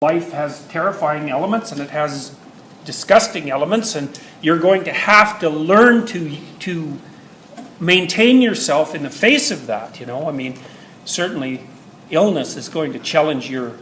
Life has terrifying elements and it has disgusting elements, and you're going to have to learn to maintain yourself in the face of that, you know. I mean, certainly illness is going to challenge your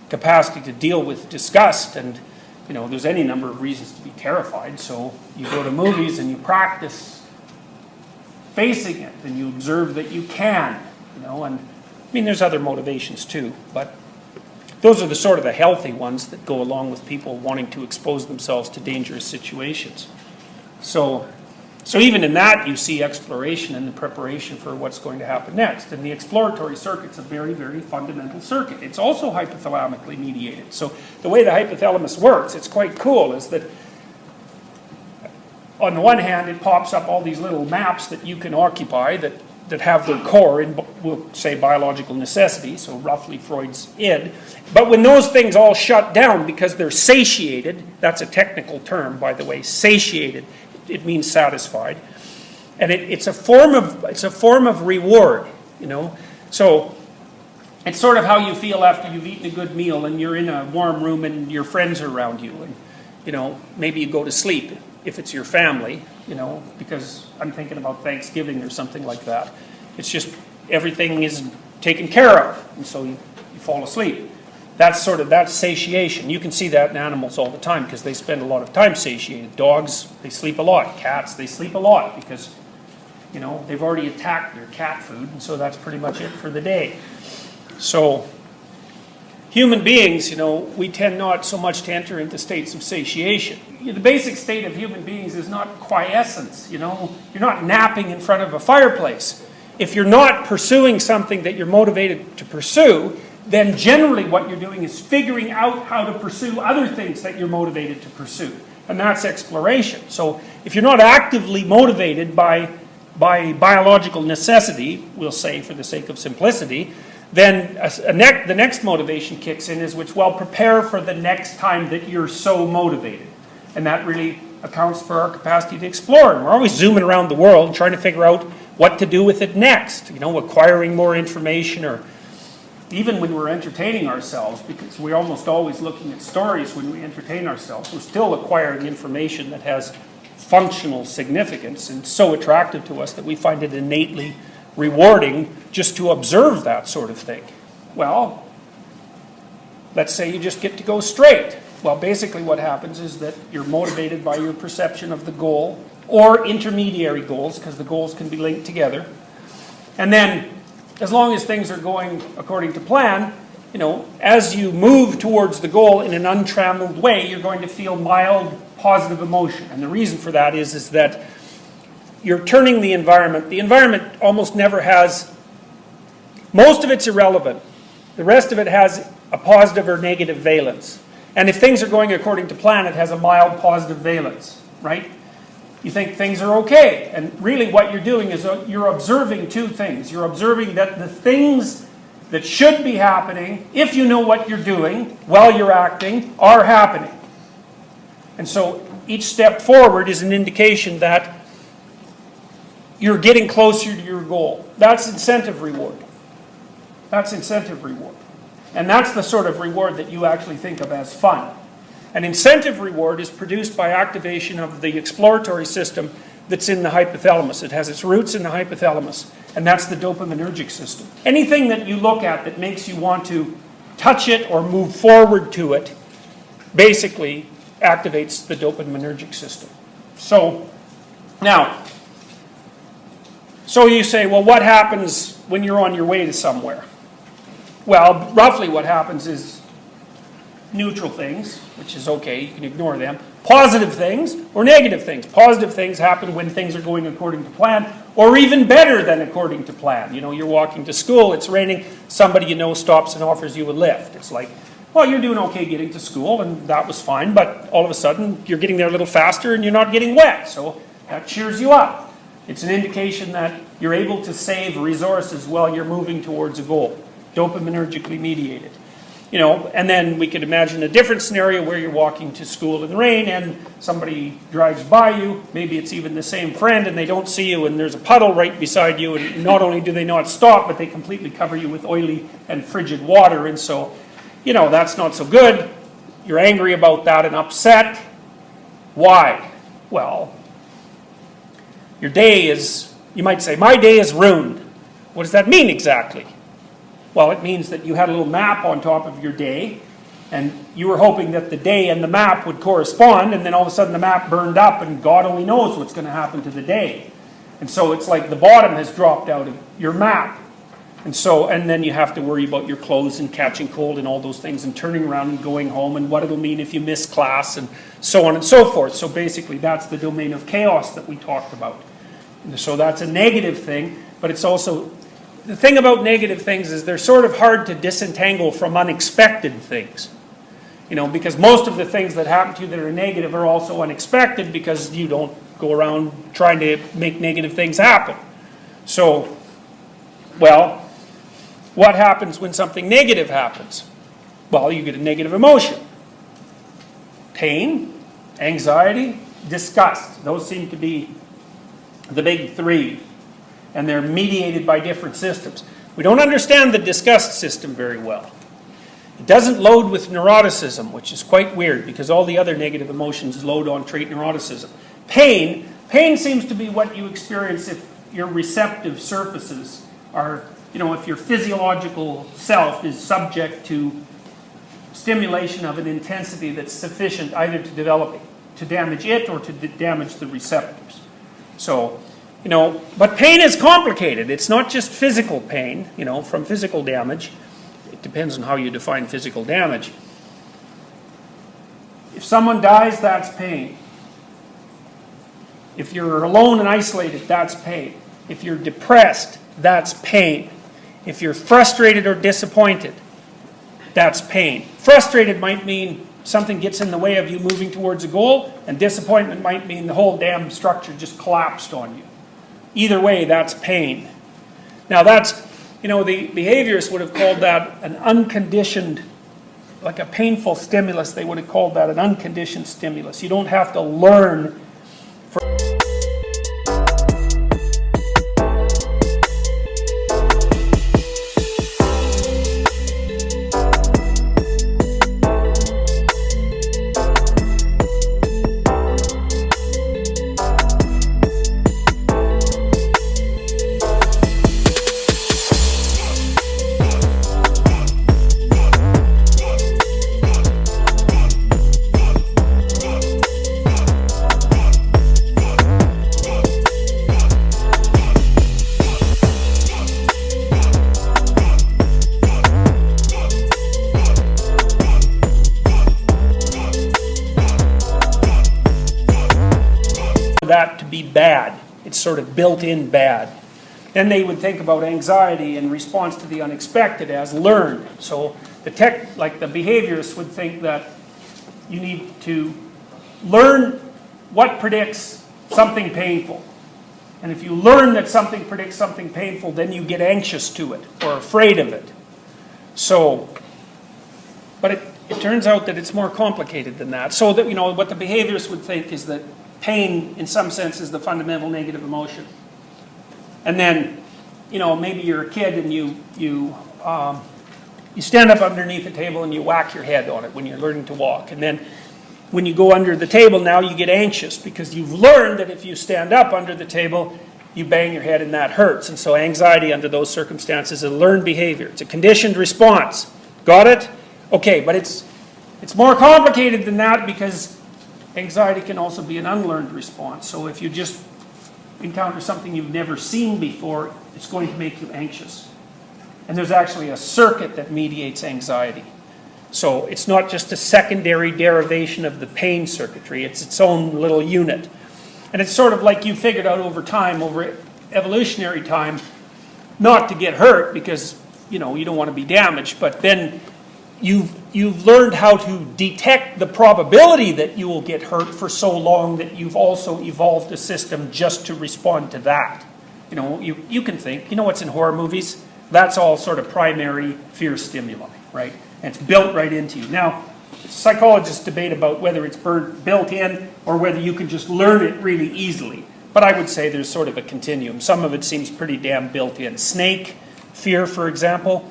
capacity to deal with disgust, and you know, there's any number of reasons to be terrified. So you go to movies and you practice facing it, and you observe that you can, you know. And I mean, there's other motivations too, but those are the sort of the healthy ones that go along with people wanting to expose themselves to dangerous situations. So even in that, you see exploration and the preparation for what's going to happen next. And the exploratory circuit's a very, very fundamental circuit. It's also hypothalamically mediated. So the way the hypothalamus works, it's quite cool, is that on the one hand, it pops up all these little maps that you can occupy that have their core in, we'll say, biological necessity, so roughly Freud's id. But when those things all shut down because they're satiated, that's a technical term, by the way, satiated, it means satisfied, and it's a form of reward, you know. So it's sort of how you feel after you've eaten a good meal and you're in a warm room and your friends are around you, and you know, maybe you go to sleep if it's your family, you know, because I'm thinking about Thanksgiving or something like that. It's just everything is taken care of, and so you fall asleep. That's satiation. You can see that in animals all the time because they spend a lot of time satiated. Dogs, they sleep a lot. Cats, they sleep a lot because, you know, they've already attacked their cat food, and so that's pretty much it for the day. So human beings, you know, we tend not so much to enter into states of satiation. The basic state of human beings is not quiescence, you know. You're not napping in front of a fireplace. If you're not pursuing something that you're motivated to pursue, then generally what you're doing is figuring out how to pursue other things that you're motivated to pursue. And that's exploration. So if you're not actively motivated by biological necessity, we'll say for the sake of simplicity, then the next motivation kicks in, is which, well, prepare for the next time that you're so motivated. And that really accounts for our capacity to explore. And we're always zooming around the world trying to figure out what to do with it next, you know, acquiring more information, or even when we're entertaining ourselves, because we're almost always looking at stories when we entertain ourselves, we're still acquiring information that has functional significance and so attractive to us that we find it innately rewarding just to observe that sort of thing. Well, let's say you just get to go straight. Well, basically what happens is that you're motivated by your perception of the goal, or intermediary goals, because the goals can be linked together. And then, as long as things are going according to plan, you know, as you move towards the goal in an untrammeled way, you're going to feel mild positive emotion. And the reason for that is that you're turning the environment. The environment almost never has, most of it's irrelevant. The rest of it has a positive or negative valence. And if things are going according to plan, it has a mild positive valence, right? You think things are okay. And really what you're doing is you're observing two things. You're observing that the things that should be happening, if you know what you're doing while you're acting, are happening. And so each step forward is an indication that you're getting closer to your goal. That's incentive reward. That's incentive reward. And that's the sort of reward that you actually think of as fun. An incentive reward is produced by activation of the exploratory system that's in the hypothalamus. It has its roots in the hypothalamus, and that's the dopaminergic system. Anything that you look at that makes you want to touch it or move forward to it basically activates the dopaminergic system. So, now, so you say, well, what happens when you're on your way to somewhere? Well, roughly what happens is neutral things, which is okay, you can ignore them. Positive things or negative things. Positive things happen when things are going according to plan, or even better than according to plan. You know, you're walking to school, it's raining, somebody you know stops and offers you a lift. It's like, well, you're doing okay getting to school, and that was fine, but all of a sudden you're getting there a little faster and you're not getting wet, so that cheers you up. It's an indication that you're able to save resources while you're moving towards a goal. Dopaminergically mediated. You know, and then we could imagine a different scenario where you're walking to school in the rain and somebody drives by you, maybe it's even the same friend, and they don't see you, and there's a puddle right beside you, and not only do they not stop, but they completely cover you with oily and frigid water, and so you know, that's not so good. You're angry about that and upset. Why? Well, your day is, you might say, my day is ruined. What does that mean exactly? Well, it means that you had a little map on top of your day, and you were hoping that the day and the map would correspond, and then all of a sudden the map burned up, and God only knows what's going to happen to the day. And so it's like the bottom has dropped out of your map. And then you have to worry about your clothes and catching cold and all those things and turning around and going home and what it'll mean if you miss class and so on and so forth. So basically that's the domain of chaos that we talked about. And so that's a negative thing, but it's also, the thing about negative things is they're sort of hard to disentangle from unexpected things. You know, because most of the things that happen to you that are negative are also unexpected because you don't go around trying to make negative things happen. So, well, what happens when something negative happens? Well, you get a negative emotion. Pain, anxiety, disgust. Those seem to be the big three. And they're mediated by different systems. We don't understand the disgust system very well. It doesn't load with neuroticism, which is quite weird because all the other negative emotions load on trait neuroticism. Pain seems to be what you experience if your receptive surfaces are, you know, if your physiological self is subject to stimulation of an intensity that's sufficient either to damage it or to damage the receptors. So, you know, but pain is complicated. It's not just physical pain, you know, from physical damage. It depends on how you define physical damage. If someone dies, that's pain. If you're alone and isolated, that's pain. If you're depressed, that's pain. If you're frustrated or disappointed, that's pain. Frustrated might mean something gets in the way of you moving towards a goal, and disappointment might mean the whole damn structure just collapsed on you. Either way, that's pain. Now that's, you know, the behaviorists would have called that an unconditioned, like a painful stimulus, they would have called that an unconditioned stimulus. You don't have to learn. That to be bad. It's sort of built-in bad. Then they would think about anxiety in response to the unexpected as learned. So the behaviorists would think that you need to learn what predicts something painful. And if you learn that something predicts something painful, then you get anxious to it or afraid of it. So, but it turns out that it's more complicated than that. So that, you know, what the behaviorists would think is that pain, in some sense, is the fundamental negative emotion. And then, you know, maybe you're a kid and you stand up underneath a table and you whack your head on it when you're learning to walk. And then when you go under the table, now you get anxious because you've learned that if you stand up under the table, you bang your head and that hurts. And so anxiety under those circumstances is a learned behavior. It's a conditioned response. Got it? Okay, but it's more complicated than that because anxiety can also be an unlearned response. So if you just encounter something you've never seen before, it's going to make you anxious. And there's actually a circuit that mediates anxiety. So it's not just a secondary derivation of the pain circuitry, it's its own little unit. And it's sort of like you figured out over time, over evolutionary time, not to get hurt because, you know, you don't want to be damaged, but then you've learned how to detect the probability that you will get hurt for so long that you've also evolved a system just to respond to that. You know, you can think, you know what's in horror movies? That's all sort of primary fear stimuli, right? And it's built right into you. Now, psychologists debate about whether it's built in or whether you can just learn it really easily. But I would say there's sort of a continuum. Some of it seems pretty damn built in. Snake, fear, for example.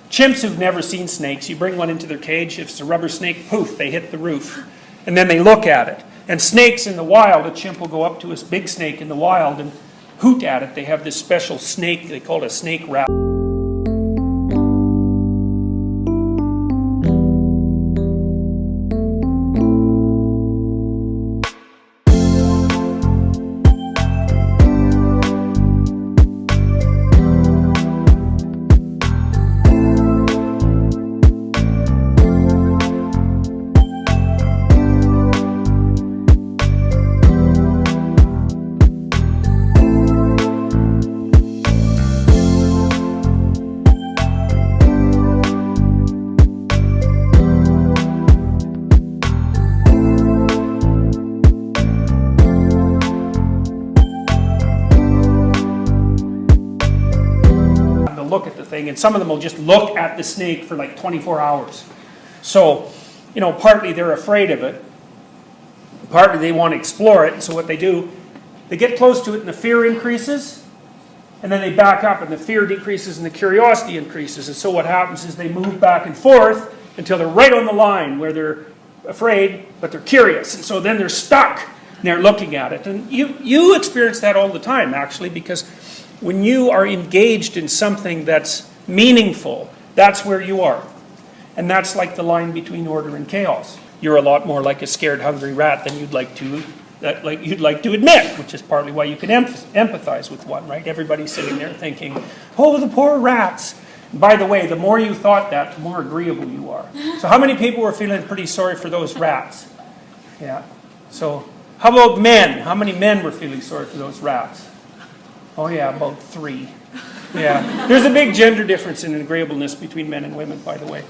Chimps who've never seen snakes, you bring one into their cage, if it's a rubber snake, poof, they hit the roof. And then they look at it. And snakes in the wild, a chimp will go up to a big snake in the wild and hoot at it. They have this special snake, they call it a snake rattle. Look at the thing, and some of them will just look at the snake for like 24 hours. So, you know, partly they're afraid of it, partly they want to explore it, and so what they do, they get close to it and the fear increases, and then they back up and the fear decreases and the curiosity increases, and so what happens is they move back and forth until they're right on the line where they're afraid, but they're curious, and so then they're stuck and they're looking at it. And you experience that all the time, actually, because when you are engaged in something that's meaningful, that's where you are. And that's like the line between order and chaos. You're a lot more like a scared, hungry rat than you'd like to admit, which is partly why you can empathize with one, right? Everybody's sitting there thinking, oh, the poor rats. And by the way, the more you thought that, the more agreeable you are. So how many people were feeling pretty sorry for those rats? Yeah. So how about men? How many men were feeling sorry for those rats? Oh yeah, about 3. Yeah. There's a big gender difference in agreeableness between men and women, by the way.